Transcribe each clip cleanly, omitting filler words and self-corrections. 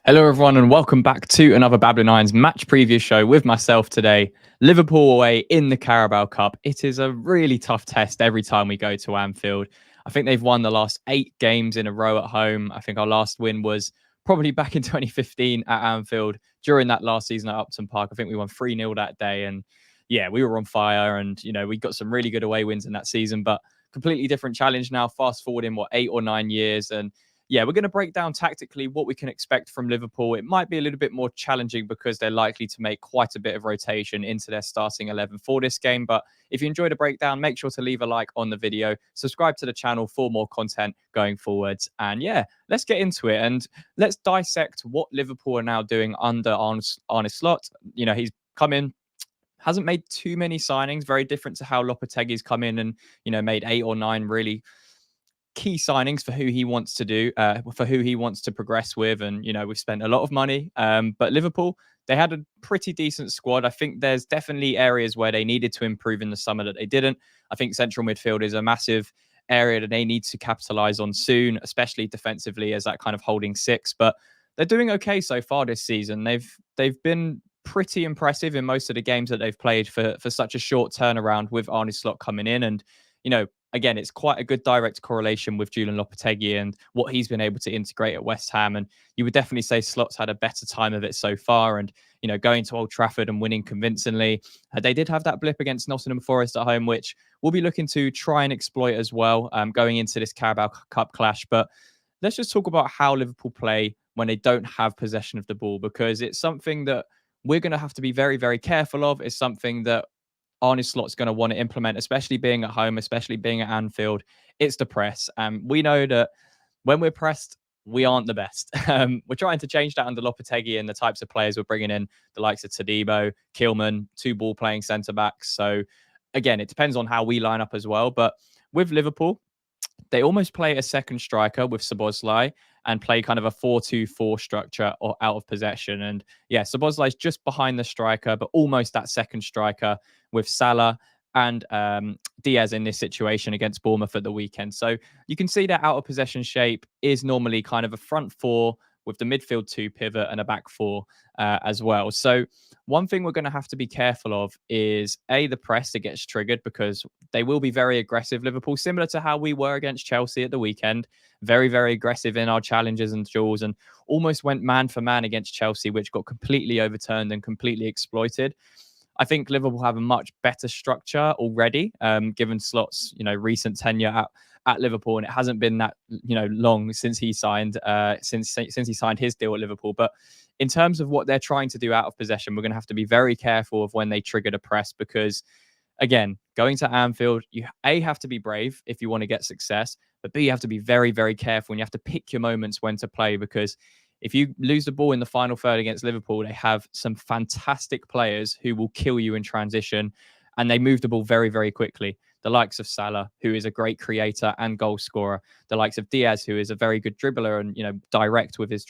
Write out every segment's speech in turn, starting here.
Hello, everyone, and welcome back to another Babylon Irons match preview show with myself today. Liverpool away in the Carabao Cup. It is a really tough test every time we go to Anfield. I think they've won the last 8 games in a row at home. I think our last win was probably back in 2015 at Anfield during that last season at Upton Park. I think we won 3-0 that day. And yeah, we were on fire. And, we got some really good away wins in that season, but completely different challenge now. Fast forward in 8 or 9 years. And yeah, we're going to break down tactically what we can expect from Liverpool. It might be a little bit more challenging because they're likely to make quite a bit of rotation into their starting 11 for this game. But if you enjoyed the breakdown, make sure to leave a like on the video, subscribe to the channel for more content going forwards. And yeah, let's get into it and let's dissect what Liverpool are now doing under Arne Slot. He's come in, hasn't made too many signings, very different to how Lopetegui's come in and, made 8 or 9 really key signings for who he wants to do, for who he wants to progress with. And, we've spent a lot of money. But Liverpool, they had a pretty decent squad. I think there's definitely areas where they needed to improve in the summer that they didn't. I think central midfield is a massive area that they need to capitalize on soon, especially defensively as that kind of holding six. But they're doing okay so far this season. They've been pretty impressive in most of the games that they've played for such a short turnaround with Arne Slot coming in. And, again, it's quite a good direct correlation with Julian Lopetegui and what he's been able to integrate at West Ham. And you would definitely say Slot's had a better time of it so far. And, going to Old Trafford and winning convincingly. They did have that blip against Nottingham Forest at home, which we'll be looking to try and exploit as well going into this Carabao Cup clash. But let's just talk about how Liverpool play when they don't have possession of the ball, because it's something that we're going to have to be very, very careful of. It's something that Arne Slot's going to want to implement, especially being at home, especially being at Anfield. It's the press. We know that when we're pressed, we aren't the best. We're trying to change that under Lopetegui and the types of players we're bringing in, the likes of Todibo, Kilman, 2 ball-playing centre-backs. So, again, it depends on how we line up as well. But with Liverpool, they almost play a second striker with Szoboszlai and play kind of a 4-2-4 structure or out of possession. And yeah, Szoboszlai's just behind the striker, but almost that second striker with Salah and Diaz in this situation against Bournemouth at the weekend. So you can see that out of possession shape is normally kind of a front 4 with the midfield 2 pivot and a back 4 as well. So one thing we're going to have to be careful of is the press that gets triggered, because they will be very aggressive, Liverpool, similar to how we were against Chelsea at the weekend. Very, very aggressive in our challenges and duels, and almost went man for man against Chelsea, which got completely overturned and completely exploited. I think Liverpool have a much better structure already, given Slot's recent tenure at Liverpool, and it hasn't been that long since he signed since he signed his deal at Liverpool. But in terms of what they're trying to do out of possession, we're going to have to be very careful of when they trigger the press, because again, going to Anfield, you have to be brave if you want to get success, but B, you have to be very, very careful, and you have to pick your moments when to play, because if you lose the ball in the final third against Liverpool, they have some fantastic players who will kill you in transition, and they move the ball very, very quickly. The likes of Salah, who is a great creator and goal scorer. The likes of Diaz, who is a very good dribbler and direct with his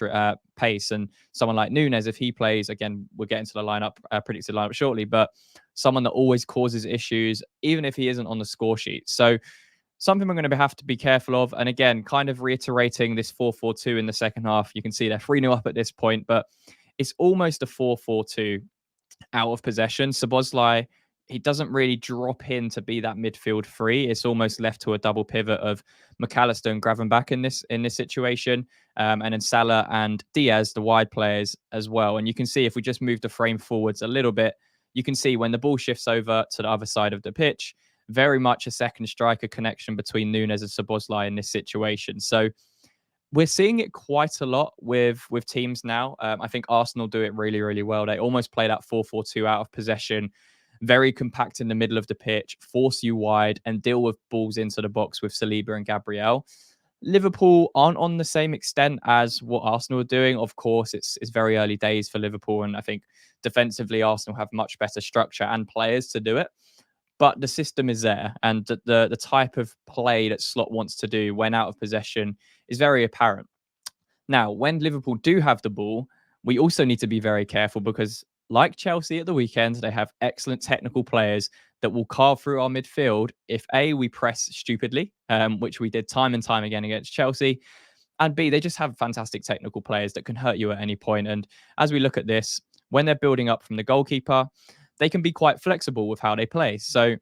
pace. And someone like Nunes, if he plays, again, we'll get into the lineup, predicted lineup shortly, but someone that always causes issues, even if he isn't on the score sheet. So something we're going to have to be careful of. And again, kind of reiterating this 4-4-2 in the second half. You can see they're 3-0 up at this point, but it's almost a 4-4-2 out of possession. Szoboszlai, he doesn't really drop in to be that midfield 3. It's almost left to a double pivot of McAllister and Gravenbach in this situation. And then Salah and Diaz, the wide players as well. And you can see if we just move the frame forwards a little bit, you can see when the ball shifts over to the other side of the pitch, very much a second striker connection between Nunes and Szoboszlai in this situation. So we're seeing it quite a lot with teams now. I think Arsenal do it really, really well. They almost play that 4-4-2 out of possession, very compact in the middle of the pitch, force you wide and deal with balls into the box with Saliba and Gabriel. Liverpool aren't on the same extent as what Arsenal are doing. Of course, it's very early days for Liverpool, and I think defensively Arsenal have much better structure and players to do it. But the system is there, and the type of play that Slot wants to do when out of possession is very apparent. Now, when Liverpool do have the ball, we also need to be very careful, because like Chelsea at the weekend, they have excellent technical players that will carve through our midfield if we press stupidly, which we did time and time again against Chelsea. And B, they just have fantastic technical players that can hurt you at any point. And as we look at this, when they're building up from the goalkeeper, they can be quite flexible with how they play. So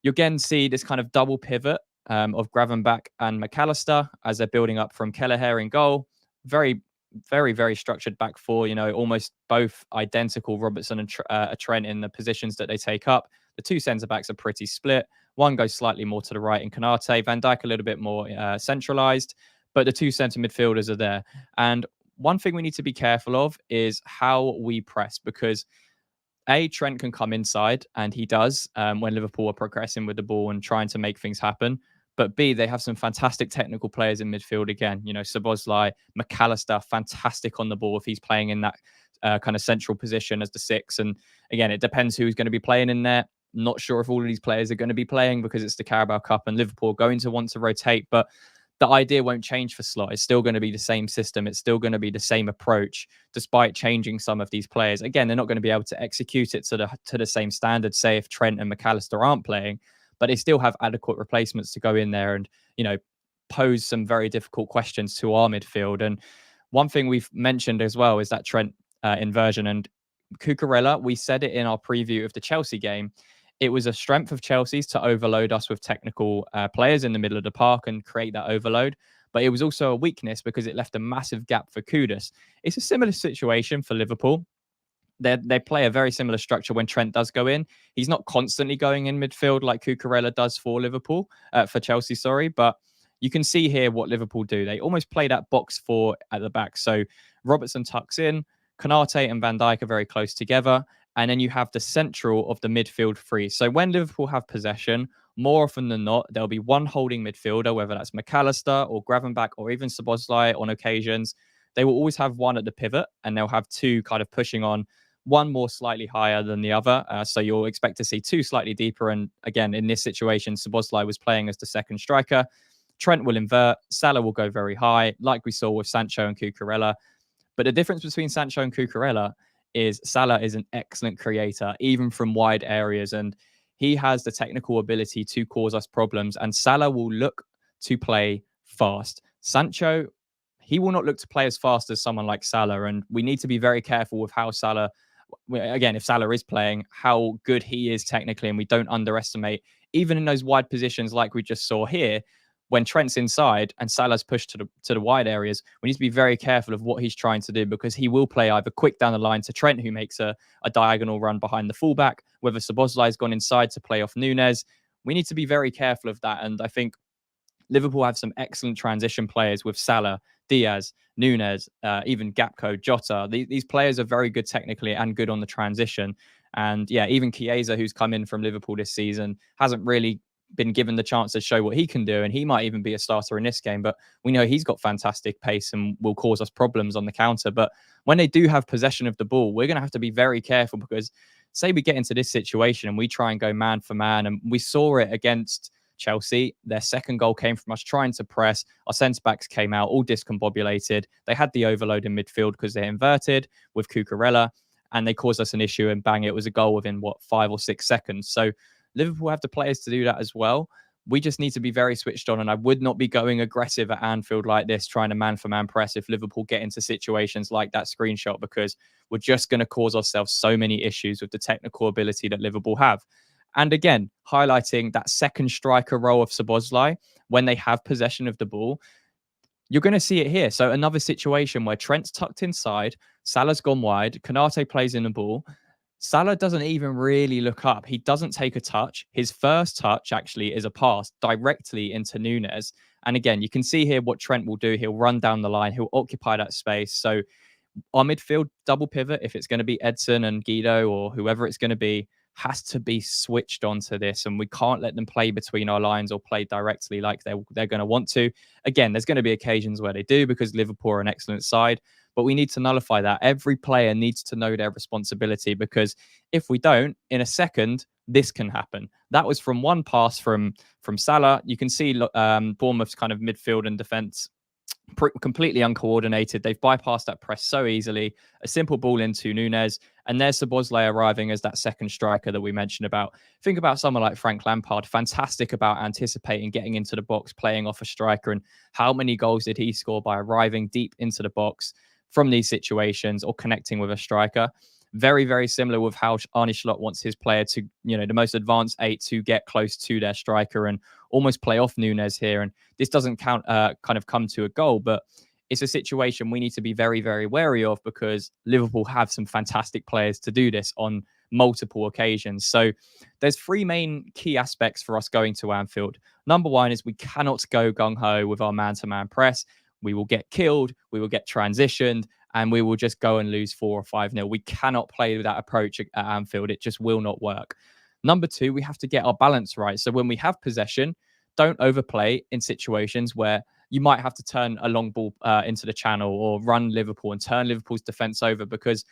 you again see this kind of double pivot of Gravenbach and McAllister as they're building up from Kelleher in goal. Very, very, very structured back four, almost both identical, Robertson and Trent in the positions that they take up. The two centre backs are pretty split. One goes slightly more to the right in Canate, Van Dijk a little bit more centralised, but the two centre midfielders are there. And one thing we need to be careful of is how we press, because Trent can come inside, and he does when Liverpool are progressing with the ball and trying to make things happen. But B, they have some fantastic technical players in midfield again. Szoboszlai, McAllister, fantastic on the ball if he's playing in that kind of central position as the six. And again, it depends who's going to be playing in there. Not sure if all of these players are going to be playing because it's the Carabao Cup and Liverpool are going to want to rotate. But the idea won't change for Slot. It's still going to be the same system. It's still going to be the same approach, despite changing some of these players. Again, they're not going to be able to execute it to the same standard, say if Trent and McAllister aren't playing, but they still have adequate replacements to go in there and, pose some very difficult questions to our midfield. And one thing we've mentioned as well is that Trent inversion. And Cucurella, we said it in our preview of the Chelsea game, it was a strength of Chelsea's to overload us with technical players in the middle of the park and create that overload. But it was also a weakness because it left a massive gap for Kudus. It's a similar situation for Liverpool. They play a very similar structure when Trent does go in. He's not constantly going in midfield like Cucurella does for Liverpool, for Chelsea, sorry. But you can see here what Liverpool do. They almost play that box four at the back. So Robertson tucks in, Canate and Van Dijk are very close together. And then you have the central of the midfield three. So when Liverpool have possession, more often than not, there'll be one holding midfielder, whether that's McAllister or Gravenbach or even Szoboszlai on occasions. They will always have one at the pivot, and they'll have two kind of pushing on, one more slightly higher than the other. So you'll expect to see two slightly deeper. And again, in this situation, Szoboszlai was playing as the second striker. Trent will invert. Salah will go very high, like we saw with Sancho and Cucurella. But the difference between Sancho and Cucurella is Salah is an excellent creator, even from wide areas. And he has the technical ability to cause us problems. And Salah will look to play fast. Sancho, he will not look to play as fast as someone like Salah. And we need to be very careful with how Salah, again, if Salah is playing, how good he is technically. And we don't underestimate, even in those wide positions like we just saw here, when Trent's inside and Salah's pushed to the wide areas, we need to be very careful of what he's trying to do, because he will play either quick down the line to Trent, who makes a diagonal run behind the fullback, whether Szoboszlai's gone inside to play off Núñez. We need to be very careful of that. And I think Liverpool have some excellent transition players with Salah, Diaz, Núñez, even Gakpo, Jota. These players are very good technically and good on the transition. And yeah, even Chiesa, who's come in from Liverpool this season, hasn't really been given the chance to show what he can do. And he might even be a starter in this game, but we know he's got fantastic pace and will cause us problems on the counter. But when they do have possession of the ball, we're going to have to be very careful, because say we get into this situation and we try and go man for man, and we saw it against Chelsea. Their second goal came from us trying to press. Our centre backs came out all discombobulated. They had the overload in midfield because they inverted with Cucurella, and they caused us an issue, and bang, it was a goal within 5 or 6 seconds. So Liverpool have the players to do that as well. We just need to be very switched on, and I would not be going aggressive at Anfield like this, trying to man-for-man press if Liverpool get into situations like that screenshot, because we're just going to cause ourselves so many issues with the technical ability that Liverpool have. And again, highlighting that second striker role of Szoboszlai when they have possession of the ball, you're going to see it here. So another situation where Trent's tucked inside, Salah's gone wide, Canate plays in the ball. Salah doesn't even really look up. He doesn't take a touch. His first touch actually is a pass directly into Núñez. And again, you can see here what Trent will do. He'll run down the line. He'll occupy that space. So our midfield double pivot, if it's going to be Edson and Guido or whoever it's going to be, has to be switched onto this, and we can't let them play between our lines or play directly like they're going to want to. Again, there's going to be occasions where they do, because Liverpool are an excellent side, but we need to nullify that. Every player needs to know their responsibility, because if we don't, in a second, this can happen. That was from one pass from Salah. You can see Bournemouth's kind of midfield and defense completely uncoordinated. They've bypassed that press so easily. A simple ball into Nunes, and there's Szoboszlai arriving as that second striker that we mentioned about. Think about someone like Frank Lampard, fantastic about anticipating, getting into the box, playing off a striker, and how many goals did he score by arriving deep into the box from these situations or connecting with a striker? Very, very similar with how Arne Slot wants his player to, the most advanced eight to get close to their striker and almost play off Nunes here. And this doesn't kind of come to a goal, but it's a situation we need to be very, very wary of because Liverpool have some fantastic players to do this on multiple occasions. So there's three main key aspects for us going to Anfield. Number one is we cannot go gung-ho with our man-to-man press. We will get killed, we will get transitioned, and we will just go and lose 4 or 5-0. We cannot play with that approach at Anfield. It just will not work. Number two, we have to get our balance right. So when we have possession, don't overplay in situations where you might have to turn a long ball into the channel or run Liverpool and turn Liverpool's defense over, because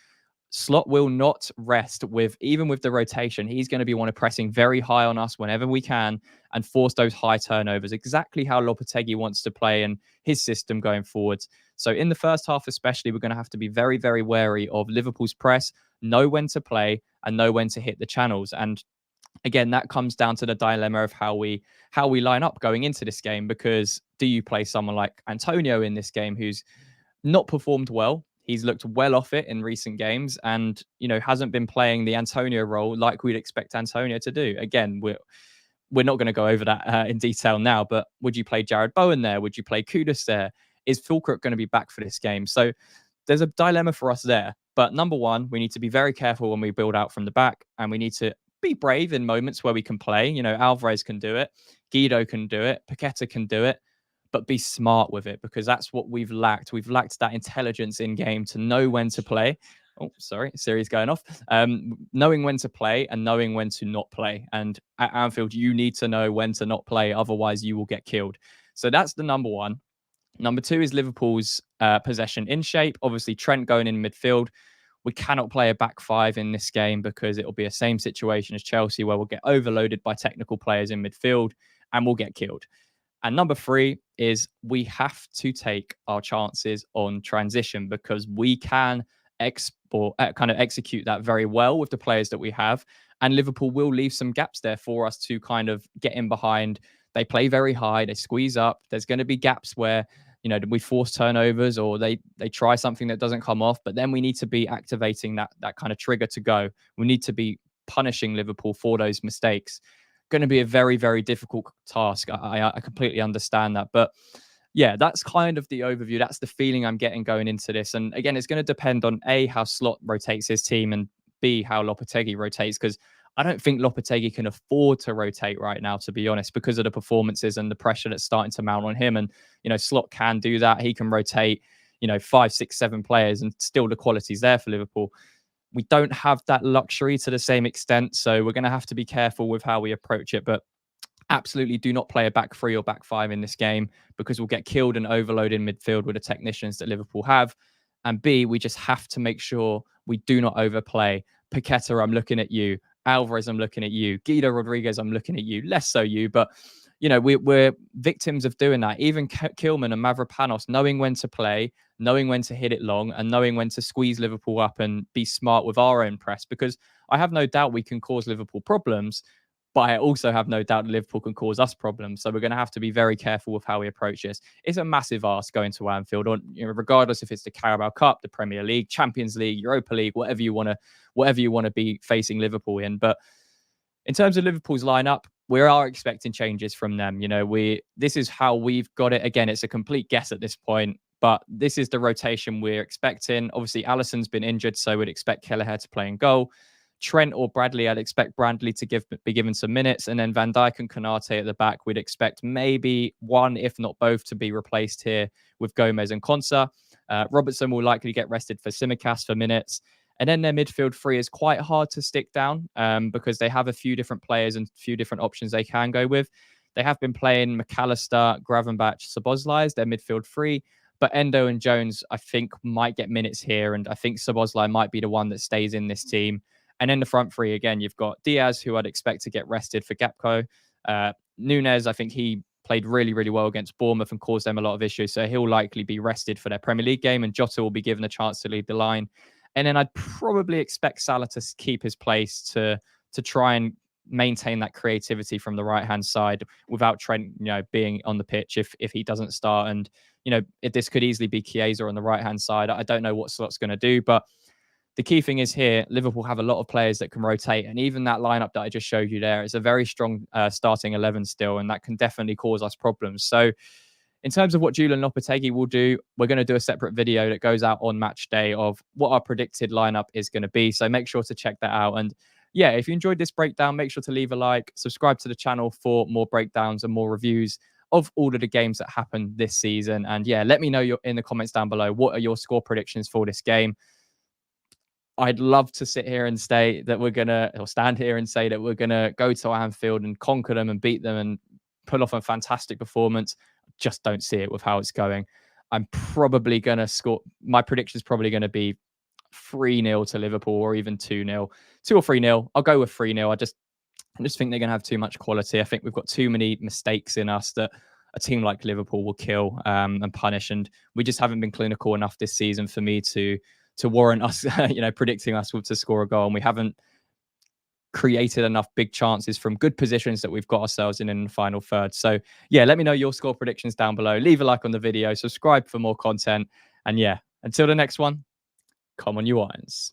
Slot will not rest even with the rotation. He's going to be pressing very high on us whenever we can and force those high turnovers, exactly how Lopetegui wants to play in his system going forwards. So in the first half especially, we're going to have to be very, very wary of Liverpool's press, know when to play and know when to hit the channels. And again, that comes down to the dilemma of how we line up going into this game, because do you play someone like Antonio in this game who's not performed well? He's looked well off it in recent games and, hasn't been playing the Antonio role like we'd expect Antonio to do. Again, we're not going to go over that in detail now, but would you play Jared Bowen there? Would you play Kudus there? Is Fulkrug going to be back for this game? So there's a dilemma for us there. But number one, we need to be very careful when we build out from the back, and we need to be brave in moments where we can play. Alvarez can do it, Guido can do it, Paqueta can do it, but be smart with it, because that's what we've lacked. We've lacked that intelligence in game to know when to play. Oh, sorry, Siri's going off. Knowing when to play and knowing when to not play. And at Anfield, you need to know when to not play, otherwise you will get killed. So that's the number one. Number two is Liverpool's possession in shape. Obviously, Trent going in midfield. We cannot play a back five in this game because it will be a same situation as Chelsea, where we'll get overloaded by technical players in midfield and we'll get killed. And number three is we have to take our chances on transition, because we can execute that very well with the players that we have. And Liverpool will leave some gaps there for us to kind of get in behind. They play very high, they squeeze up. There's going to be gaps where, we force turnovers or they try something that doesn't come off. But then we need to be activating that kind of trigger to go. We need to be punishing Liverpool for those mistakes. Going to be a very, very difficult task. I completely understand that. But yeah, that's kind of the overview. That's the feeling I'm getting going into this. And again, it's going to depend on A, how Slot rotates his team, and B, how Lopetegui rotates, because I don't think Lopetegui can afford to rotate right now, to be honest, because of the performances and the pressure that's starting to mount on him. And, Slot can do that. He can rotate, 5, 6, 7 players, and still the quality's there for Liverpool. We don't have that luxury to the same extent. So we're going to have to be careful with how we approach it. But absolutely do not play a back three or back five in this game, because we'll get killed and overloaded in midfield with the technicians that Liverpool have. And B, we just have to make sure we do not overplay. Paqueta, I'm looking at you. Alvarez, I'm looking at you. Guido Rodriguez, I'm looking at you. Less so you, but we're victims of doing that. Even Kilman and Mavropanos, knowing when to play, knowing when to hit it long, and knowing when to squeeze Liverpool up and be smart with our own press. Because I have no doubt we can cause Liverpool problems, but I also have no doubt Liverpool can cause us problems. So we're going to have to be very careful with how we approach this. It's a massive ask going to Anfield, regardless if it's the Carabao Cup, the Premier League, Champions League, Europa League, whatever you want to be facing Liverpool in. But in terms of Liverpool's lineup, we are expecting changes from them. This is how we've got it. Again, it's a complete guess at this point, but this is the rotation we're expecting. Obviously, Alisson's been injured, so we'd expect Kelleher to play in goal. Trent or Bradley, I'd expect Bradley to be given some minutes, and then Van Dijk and Konate at the back. We'd expect maybe one, if not both, to be replaced here with Gomez and Konsa. Robertson will likely get rested for Tsimikas for minutes. And then their midfield three is quite hard to stick down because they have a few different players and a few different options they can go with. They have been playing McAllister, Gravenbach, Szoboszlai as their midfield three. But Endo and Jones, I think, might get minutes here. And I think Szoboszlai might be the one that stays in this team. And then the front three, again, you've got Diaz, who I'd expect to get rested for Gakpo. Nunes, I think he played really, really well against Bournemouth and caused them a lot of issues. So he'll likely be rested for their Premier League game, and Jota will be given a chance to lead the line. And then I'd probably expect Salah to keep his place to try and maintain that creativity from the right hand side without Trent, being on the pitch if he doesn't start. And this could easily be Chiesa on the right hand side. I don't know what Slot's going to do, but the key thing is here, Liverpool have a lot of players that can rotate. And even that lineup that I just showed you there is a very strong starting 11 still, and that can definitely cause us problems. So in terms of what Julian Lopetegui will do, we're going to do a separate video that goes out on match day of what our predicted lineup is going to be. So make sure to check that out. And yeah, if you enjoyed this breakdown, make sure to leave a like, subscribe to the channel for more breakdowns and more reviews of all of the games that happened this season. And yeah, let me know in the comments down below, what are your score predictions for this game? I'd love to sit here and say that stand here and say that we're gonna go to Anfield and conquer them and beat them and pull off a fantastic performance. Just don't see it with how it's going. I'm probably gonna score. My prediction is probably gonna be 3-0 to Liverpool, or even 2-0, 2 or 3-0. I'll go with 3-0. I just think they're gonna have too much quality. I think we've got too many mistakes in us that a team like Liverpool will kill and punish, and we just haven't been clinical enough this season for me to warrant us, predicting us to score a goal. And we haven't created enough big chances from good positions that we've got ourselves in the final third. So yeah, let me know your score predictions down below. Leave a like on the video, subscribe for more content. And yeah, until the next one, come on you Irons.